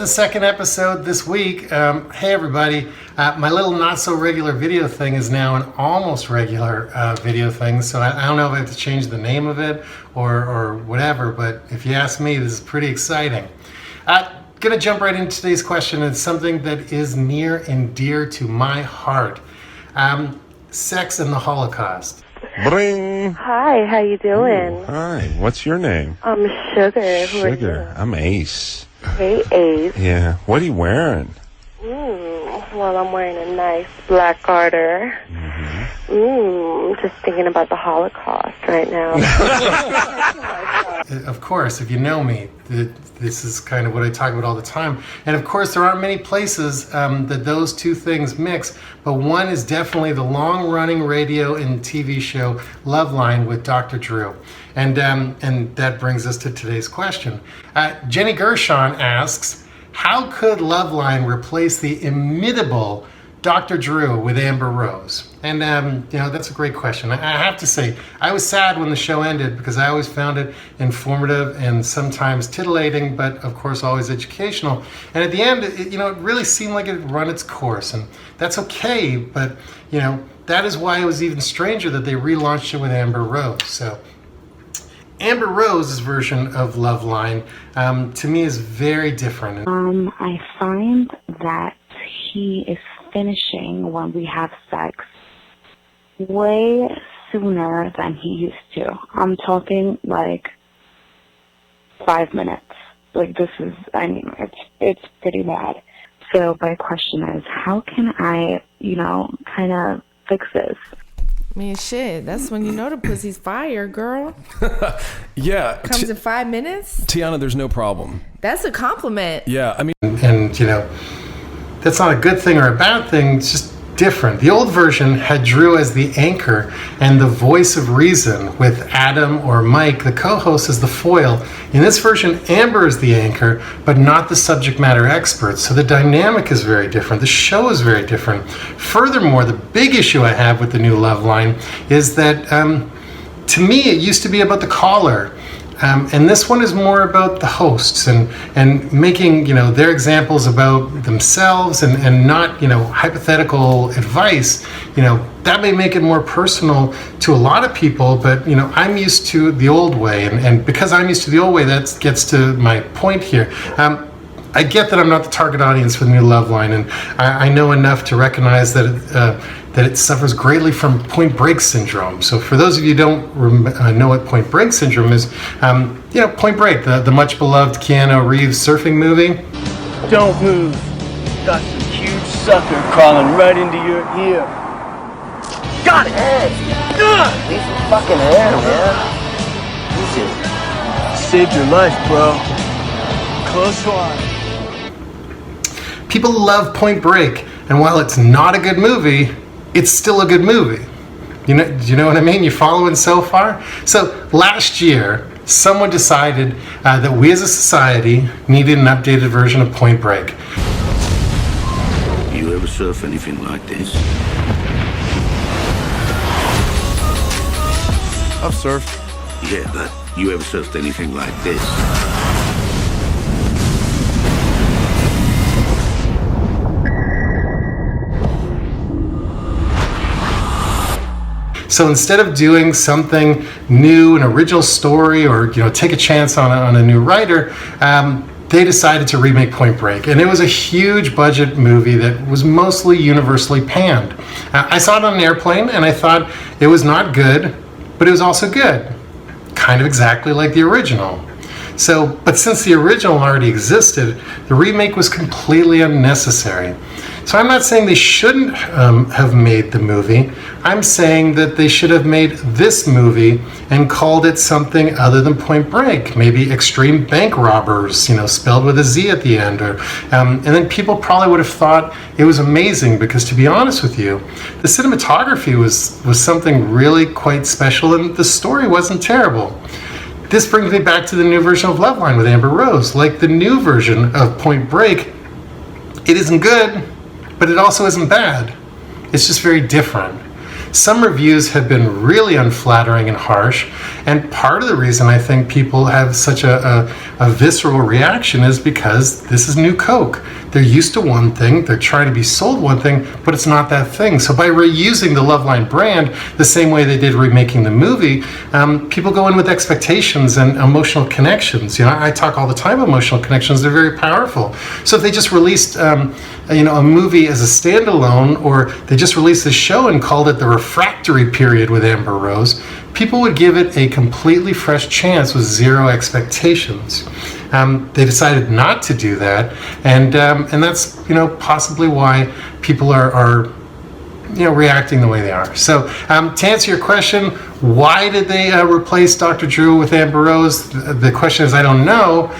the second episode this week. Hey everybody, my little not so regular video thing is now an almost regular video thing, so I don't know if I have to change the name of it or whatever, but if you ask me, this is pretty exciting. Gonna jump right into today's question. It's something that is near and dear to my heart. Sex and the Holocaust. Bring. Hi, how you doing? Ooh, hi, what's your name? I'm Sugar. Who are Sugar. I'm Ace. you? Hey, Ace. Yeah. What are you wearing? Well, I'm wearing a nice black garter. Just thinking about the Holocaust right now. Of course, if you know me, this is kind of what I talk about all the time. And of course, there aren't many places that those two things mix, but one is definitely the long-running radio and TV show Loveline with Dr. Drew. And that brings us to today's question. Jenny Gershon asks, how could Loveline replace the inimitable Dr. Drew with Amber Rose? And that's a great question. I have to say, I was sad when the show ended because I always found it informative and sometimes titillating, but of course always educational. And at the end, it really seemed like it had run its course, and that's okay. But that is why it was even stranger that they relaunched it with Amber Rose. So Amber Rose's version of Loveline, to me, is very different. I find that he is finishing when we have sex way sooner than he used to. I'm talking like 5 minutes. Like it's pretty bad. So my question is, how can I, kind of fix this? I mean, shit, that's when you know the pussy's fire, girl. Yeah. Comes in 5 minutes? Tiana, there's no problem. That's a compliment. Yeah, I mean... And, that's not a good thing or a bad thing, it's just different. The old version had Drew as the anchor and the voice of reason, with Adam or Mike, the co-host, as the foil. In this version, Amber is the anchor, but not the subject matter expert, so the dynamic is very different. The show is very different. Furthermore, the big issue I have with the new Loveline is that, to me, it used to be about the caller. And this one is more about the hosts and making, their examples about themselves and not, hypothetical advice. That may make it more personal to a lot of people, but, I'm used to the old way. And because I'm used to the old way, that gets to my point here. I get that I'm not the target audience for the new Loveline, and I know enough to recognize that it suffers greatly from Point Break syndrome. So for those of you who don't know what Point Break syndrome is, Point Break, the much beloved Keanu Reeves surfing movie. Don't move. Got some huge sucker crawling right into your ear. Got it! Good! Leave some fucking air, man. Saved your life, bro. Close one. People love Point Break, and while it's not a good movie, it's still a good movie. Do you know what I mean? You following so far? So last year, someone decided that we as a society needed an updated version of Point Break. You ever surf anything like this? I've surfed. Yeah, but you ever surfed anything like this? So instead of doing something new, an original story, or take a chance on a new writer, they decided to remake Point Break, and it was a huge budget movie that was mostly universally panned. I saw it on an airplane, and I thought it was not good, but it was also good, kind of exactly like the original. But since the original already existed, the remake was completely unnecessary. So I'm not saying they shouldn't have made the movie. I'm saying that they should have made this movie and called it something other than Point Break. Maybe Extreme Bank Robbers, spelled with a Z at the end. And then people probably would have thought it was amazing because, to be honest with you, the cinematography was something really quite special, and the story wasn't terrible. This brings me back to the new version of Loveline with Amber Rose. Like the new version of Point Break, it isn't good, but it also isn't bad. It's just very different. some reviews have been really unflattering and harsh. And part of the reason I think people have such a visceral reaction is because this is new Coke. They're used to one thing, they're trying to be sold one thing, but it's not that thing. So by reusing the Loveline brand the same way they did remaking the movie, people go in with expectations and emotional connections. You know, I talk all the time about emotional connections, they're very powerful. So if they just released a movie as a standalone, or they just released a show and called it The Refractory Period with Amber Rose, people would give it a completely fresh chance with zero expectations. They decided not to do that, and that's possibly why people are reacting the way they are. So to answer your question, why did they replace Dr. Drew with Amber Rose? The question is, I don't know,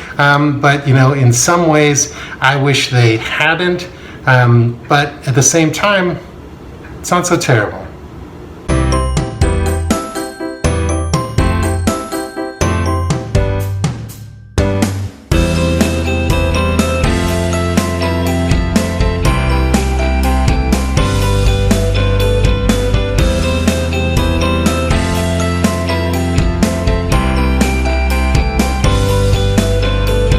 but in some ways I wish they hadn't, but at the same time, it's not so terrible.